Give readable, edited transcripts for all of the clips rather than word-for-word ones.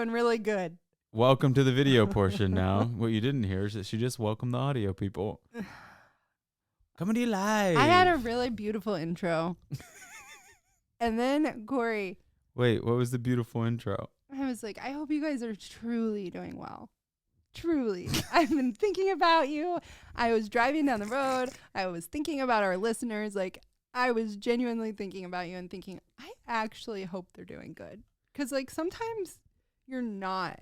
doing really good. Welcome to the video portion now. What you didn't hear is that she just welcomed the audio people. Coming to you live. I had a really beautiful intro. And then, Corey. Wait, what was the beautiful intro? I was like, I hope you guys are truly doing well. Truly. I've been thinking about you. I was driving down the road. I was thinking about our listeners. Like, I was genuinely thinking about you and thinking, I actually hope they're doing good. Because, like, sometimes you're not.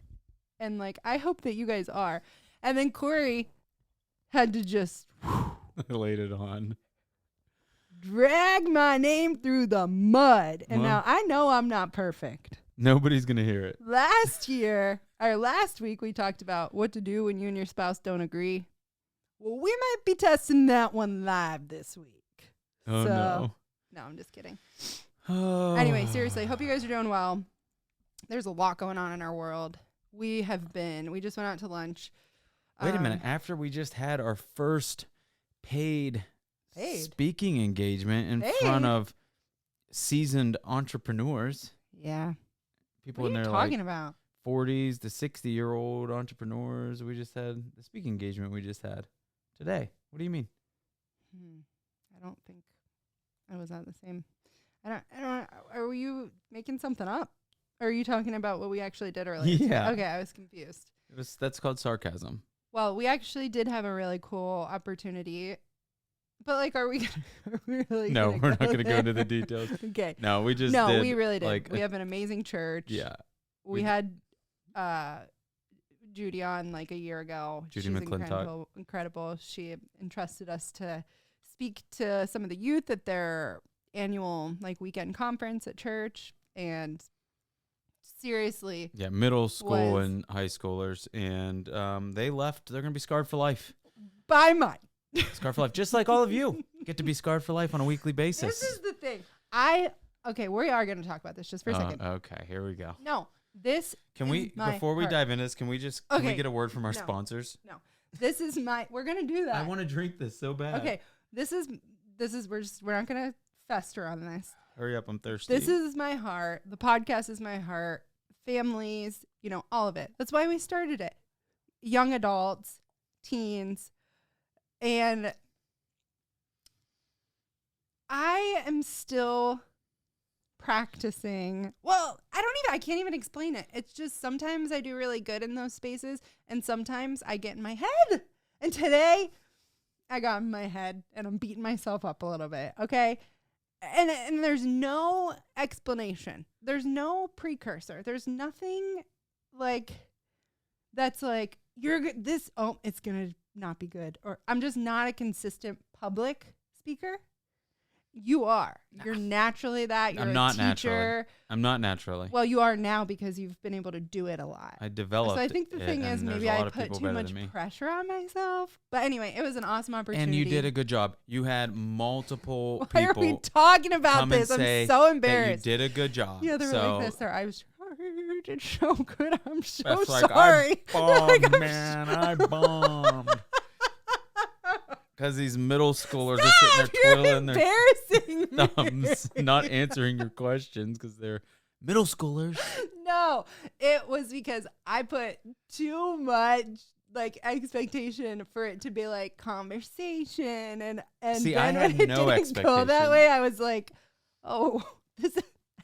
And, like, I hope that you guys are. And then Corey had to just laid it on. Drag my name through the mud. And now I know I'm not perfect. Nobody's going to hear it. Last week, we talked about what to do when you and your spouse don't agree. Well, we might be testing that one live this week. Oh, no. No, I'm just kidding. Anyway, seriously, hope you guys are doing well. There's a lot going on in our world. We just went out to lunch. Wait a minute. After we just had our first paid speaking engagement in front of seasoned entrepreneurs. Yeah. People what in are you their talking about? 40s to 60-year-old entrepreneurs. We just had the speaking engagement we just had today. What do you mean? I don't think I was at the same. I don't. Are you making something up? Or are you talking about what we actually did earlier? Yeah. Okay, I was confused. That's called sarcasm. Well, we actually did have a really cool opportunity. But, like, are we really No, we're not going to go there? into the details. Okay. No, we just No, did, we really did. Like, we have an amazing church. Yeah. We had Judy on, like, a year ago. Judy She's McClintock. incredible. She entrusted us to speak to some of the youth at their annual, like, weekend conference at church. And seriously. Yeah, middle school and high schoolers. And they left. They're going to be scarred for life. By mine. Scarred for life. Just like all of you get to be scarred for life on a weekly basis. This is the thing. Okay, we are going to talk about this just for a second. Okay, here we go. No, this Can we, before we dive into this, can we get a word from our sponsors? No, this is we're going to do that. I want to drink this so bad. Okay, we're not going to fester on this. Hurry up, I'm thirsty. This is my heart. The podcast is my heart. Families, all of it. That's why we started it. Young adults, teens. And I am still practicing. Well, I can't even explain it. It's just sometimes I do really good in those spaces and sometimes I get in my head. And today I got in my head and I'm beating myself up a little bit. Okay. And there's no explanation. There's no precursor. There's nothing like that's like it's going to not be good, or I'm just not a consistent public speaker. You are. You're naturally that. You're a teacher. I'm not naturally. Well, you are now because you've been able to do it a lot. I developed. So I think the thing is maybe I put too much pressure on myself. But anyway, it was an awesome opportunity. And you did a good job. You had multiple people. Why are we talking about this? I'm so embarrassed. You did a good job. Yeah, they were like this. I was it's so good. I'm so sorry. I bombed, man. I bombed. Because these middle schoolers are sitting there twiddling their thumbs, not answering your questions because they're middle schoolers. No, it was because I put too much expectation for it to be like conversation and See, then I had when no it didn't expectation. go that way, I was like, oh, this.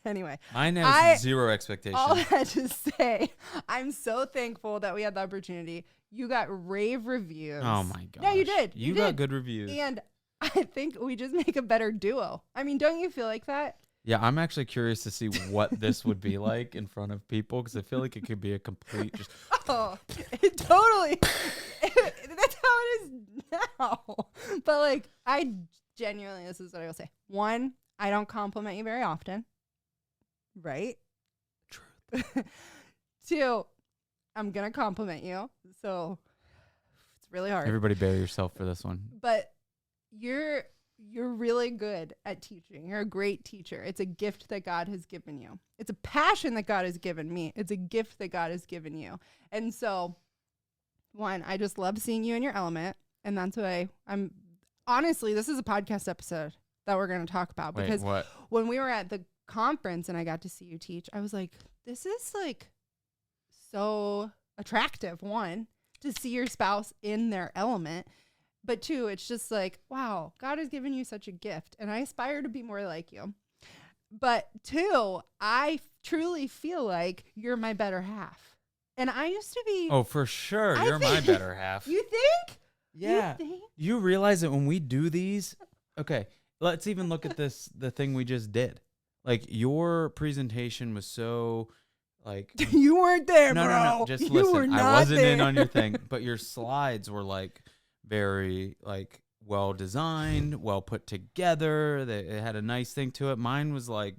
Anyway, mine has zero expectation. All I had to say, I'm so thankful that we had the opportunity. You got rave reviews. Oh my god! No, you did. You got good reviews, and I think we just make a better duo. I mean, don't you feel like that? Yeah, I'm actually curious to see what this would be like in front of people because I feel like it could be a complete just. Oh, it totally. That's how it is now. But I genuinely, this is what I will say. One, I don't compliment you very often. Right? Truth. Two, I'm going to compliment you. So it's really hard. Everybody bury yourself for this one. But you're really good at teaching. You're a great teacher. It's a gift that God has given you. It's a passion that God has given me. It's a gift that God has given you. And so, one, I just love seeing you in your element. And that's why honestly, this is a podcast episode that we're going to talk about. Wait, because what? When we were at the conference and I got to see you teach, I was like, this is so attractive, one, to see your spouse in their element. But two, it's just like, wow, God has given you such a gift, and I aspire to be more like you. But two, I truly feel like you're my better half. And I used to be. Oh, for sure. You're my better half. You think? Yeah. You think? You realize that when we do these, okay, let's even look at this, the thing we just did. Like, your presentation was so, like. You weren't there, no, bro. No, just you listen. Were not I wasn't there. in on your thing, but your slides were, like, very, like, well designed, well put together. It had a nice thing to it. Mine was, like,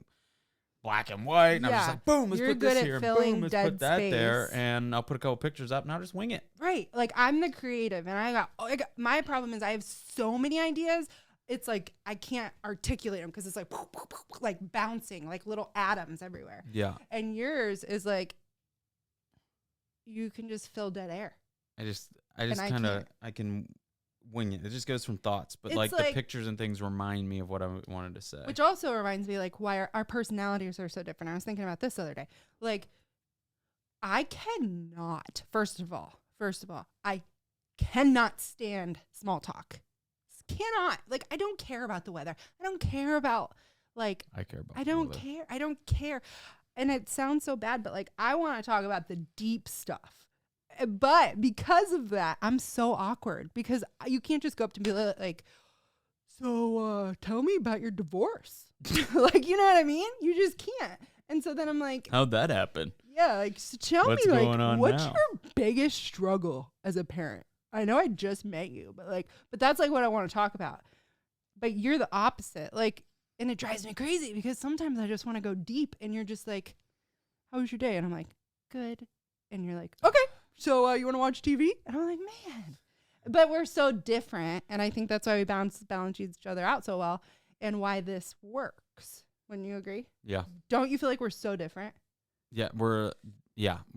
black and white, and I was just like, boom, let's put this here, boom, let's put that there, and I'll put a couple pictures up, and I'll just wing it. Right. Like, I'm the creative, and I got my problem is I have so many ideas. It's like I can't articulate them because it's like bouncing, like little atoms everywhere. Yeah. And yours is like you can just fill dead air. I just kind of, I can wing it. It just goes from thoughts, but like the pictures and things remind me of what I wanted to say. Which also reminds me, like, why our personalities are so different. I was thinking about this the other day. Like, I cannot, first of all, I cannot stand small talk. Cannot. Like, I don't care about the weather. I don't care about, like, I care about I don't care. I don't care. And it sounds so bad, but, like, I want to talk about the deep stuff. But because of that, I'm so awkward because you can't just go up to me like, so tell me about your divorce. Like, you know what I mean? You just can't. And so then I'm like, how'd that happen? Yeah, like, so tell What's me, like, going on what's now? your biggest struggle as a parent? I know I just met you, but that's like what I want to talk about. But you're the opposite. Like, and it drives me crazy because sometimes I just want to go deep and you're just like, how was your day? And I'm like, good. And you're like, okay. So you want to watch TV? And I'm like, man. But we're so different. And I think that's why we balance each other out so well and why this works. Wouldn't you agree? Yeah. Don't you feel like we're so different? Yeah, we're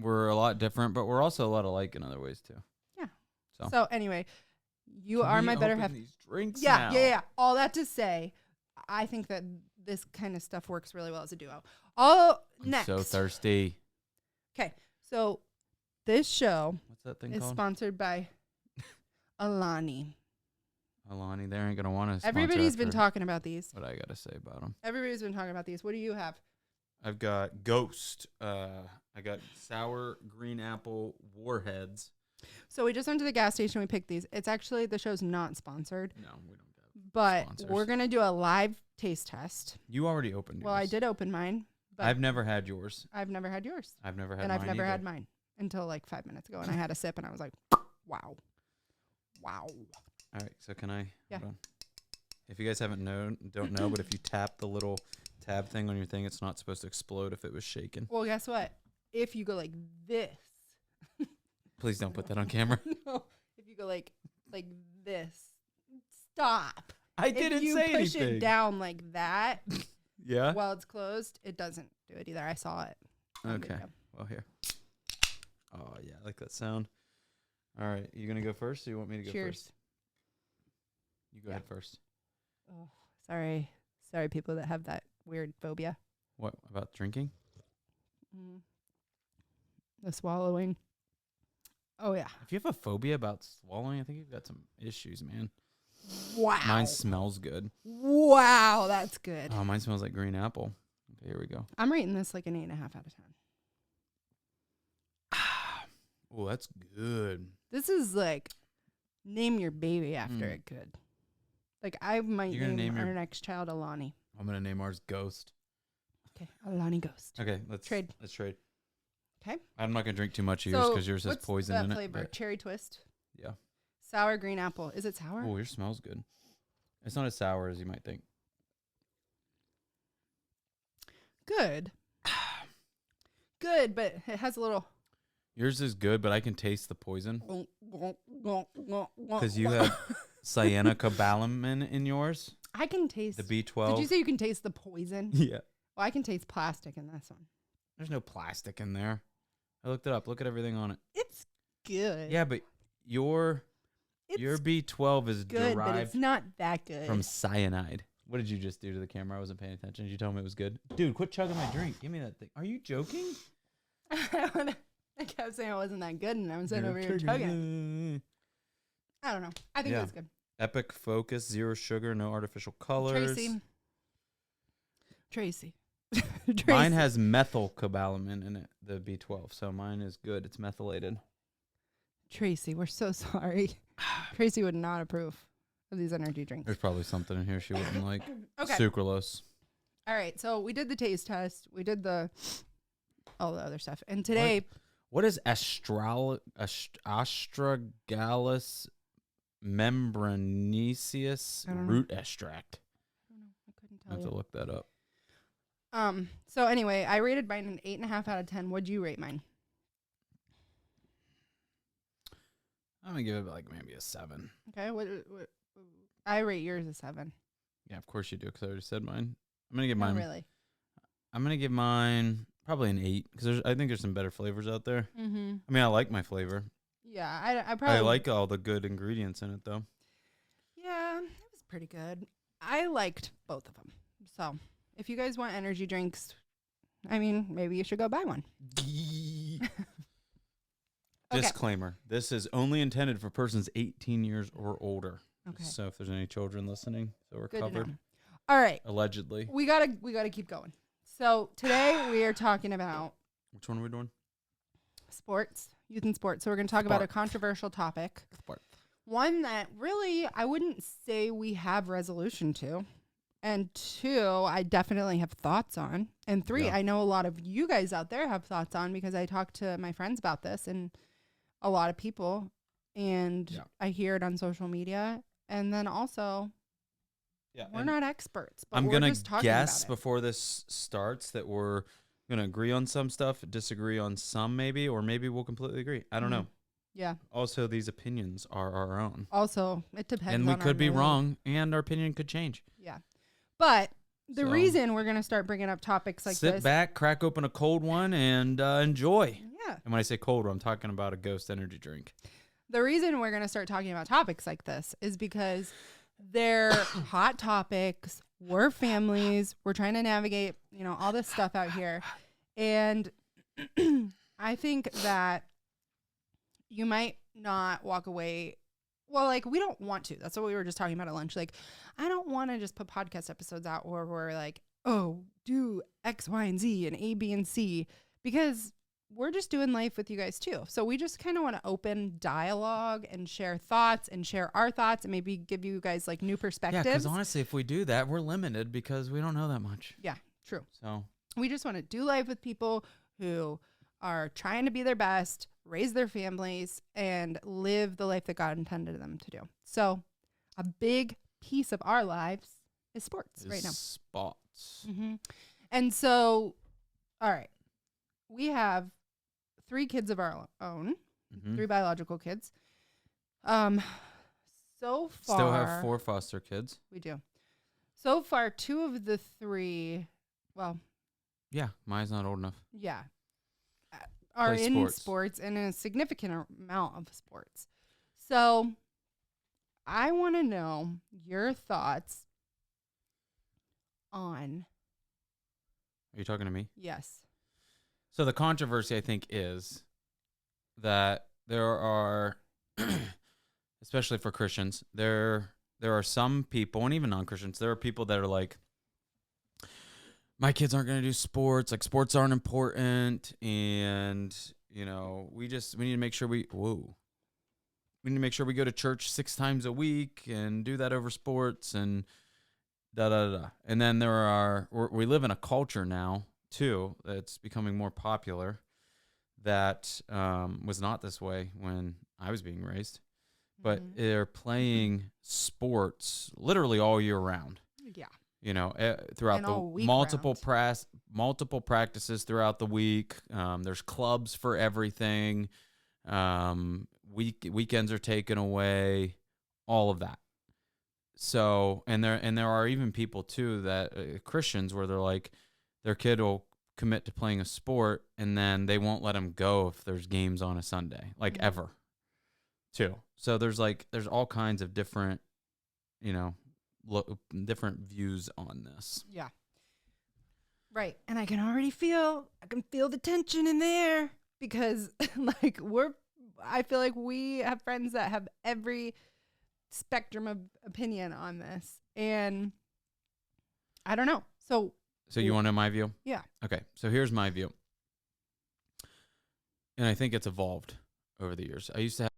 a lot different, but we're also a lot alike in other ways too. Yeah. So anyway, you are my better half. These drinks Yeah, now. yeah. All that to say, I think that this kind of stuff works really well as a duo. I'm next. So thirsty. Okay, so this show What's that thing is called? sponsored by Alani. Alani, they ain't gonna want to. Everybody's been talking about these. What I gotta say about them? Everybody's been talking about these. What do you have? I've got Ghost. I got sour green apple warheads. So we just went to the gas station. We picked these. It's actually, the show's not sponsored. No, we don't have. But sponsors. we're gonna do a live taste test. You already opened yours. Well, I did open mine. But I've never had yours. I've never had yours. I've never had and mine I've never either. had mine until like 5 minutes ago. And I had a sip and I was like, wow. All right, so can I? Yeah. Hold on. If you guys don't know, but if you tap the little tab thing on your thing, it's not supposed to explode if it was shaken. Well, guess what? If you go like this. Please don't put that on camera. No. If you go like this. Stop. I didn't say anything. If you push it down like that Yeah. while it's closed, it doesn't do it either. I saw it. Okay. Well, here. Oh, yeah, I like that sound. All right. You going to go first or you want me to go Cheers. first? You go ahead first. Oh, sorry. Sorry, people that have that weird phobia. What about drinking? The swallowing. Oh, yeah. If you have a phobia about swallowing, I think you've got some issues, man. Wow. Mine smells good. Wow, that's good. Oh, mine smells like green apple. Okay, here we go. I'm rating this like an 8.5 out of 10. Oh, that's good. This is like name your baby after it good. Like, I might name our next child Alani. I'm going to name ours Ghost. Okay, Alani Ghost. Okay, let's trade. Okay. I'm not going to drink too much of yours because yours has poison in flavor? it. Cherry twist. Yeah. Sour green apple. Is it sour? Oh, yours smells good. It's not as sour as you might think. Good. Good, but it has a little. Yours is good, but I can taste the poison. Because you have cyanocobalamin in yours. I can taste. The B12. Did you say you can taste the poison? Yeah. Well, I can taste plastic in this one. There's no plastic in there. I looked it up. Look at everything on it. It's good. Yeah, but your B12 is good, derived but it's not that good. from cyanide. What did you just do to the camera? I wasn't paying attention. Did you tell me it was good? Dude, quit chugging my drink. Give me that thing. Are you joking? I kept saying it wasn't that good, and I was over here chugging. I don't know. I think it was good. Epic Focus, 0 sugar, no artificial colors. Tracy. Mine has methylcobalamin in it, the B12, so mine is good. It's methylated. Tracy, we're so sorry. Tracy would not approve of these energy drinks. There's probably something in here she wouldn't like. Okay. Sucralose. All right, so we did the taste test. We did all the other stuff. And today... What is astragalus membranaceus root extract? I don't know. I couldn't I have to look that up. So anyway, I rated mine an 8.5 out of 10. What'd you rate mine? I'm gonna give it like maybe a 7. Okay, what I rate yours a 7. Yeah, of course you do, because I already said mine. I'm gonna give mine. Really? I'm gonna give mine probably an 8, because I think there's some better flavors out there. Mm-hmm. I mean, I like my flavor. Yeah, I probably like all the good ingredients in it, though. Yeah, it was pretty good. I liked both of them. So if you guys want energy drinks, I mean, maybe you should go buy one. Okay. Disclaimer: this is only intended for persons 18 years or older. Okay. So if there's any children listening, so we're Good covered. All right. Allegedly. We gotta keep going. So today we are talking about Which one are we doing? sports, youth and sports. So we're gonna talk about a controversial topic. Sport. One that really I wouldn't say we have resolution to. And 2, I definitely have thoughts on. And 3, I know a lot of you guys out there have thoughts on, because I talked to my friends about this and a lot of people, and I hear it on social media. And then also, we're not experts, but I'm gonna guess before this starts that we're gonna agree on some stuff, disagree on some maybe, or maybe we'll completely agree. I don't know. Yeah. Also, these opinions are our own. Also, it depends. And we could be wrong, and our opinion could change. Yeah. But the reason we're going to start bringing up topics like this. Sit back, crack open a cold one, and enjoy. Yeah. And when I say cold one, I'm talking about a Ghost energy drink. The reason we're going to start talking about topics like this is because they're hot topics. We're families. We're trying to navigate, all this stuff out here. And I think that you might not walk away. Well, like, we don't want to. That's what we were just talking about at lunch. Like, I don't want to just put podcast episodes out where we're like, oh, do X, Y, and Z and A, B, and C, because we're just doing life with you guys too. So we just kind of want to open dialogue and share thoughts and share our thoughts and maybe give you guys like new perspectives. Yeah, because honestly, if we do that, we're limited because we don't know that much. Yeah, true. So we just want to do life with people who are trying to be their best, raise their families, and live the life that God intended them to do. So a big piece of our lives is sports right now. Sports. Mm-hmm. And so, all right, we have 3 kids of our own, 3 biological kids. So far, still have 4 foster kids. We do. So far, 2 of the 3, well, yeah, mine's not old enough. Yeah, are in sports and a significant amount of sports. So I want to know your thoughts on. Are you talking to me? Yes. So the controversy, I think, is that there are, especially for Christians, there are some people, and even non-Christians, there are people that are like, my kids aren't going to do sports, like sports aren't important, and, we need to make sure we need to make sure we go to church 6 times a week and do that over sports and da-da-da. And then we live in a culture now, too, that's becoming more popular that was not this way when I was being raised. But they're playing sports literally all year round. Yeah. Throughout the multiple practices throughout the week. There's clubs for everything. Weekends are taken away, all of that. So, and there are even people too that Christians where they're like, their kid will commit to playing a sport and then they won't let them go if there's games on a Sunday, like ever, too. So there's all kinds of different, different views on this. Yeah. Right. And I can feel the tension in there. because like I feel like we have friends that have every spectrum of opinion on this, and I don't know. So you want to know my view? Yeah. Okay. So here's my view. And I think it's evolved over the years. I used to have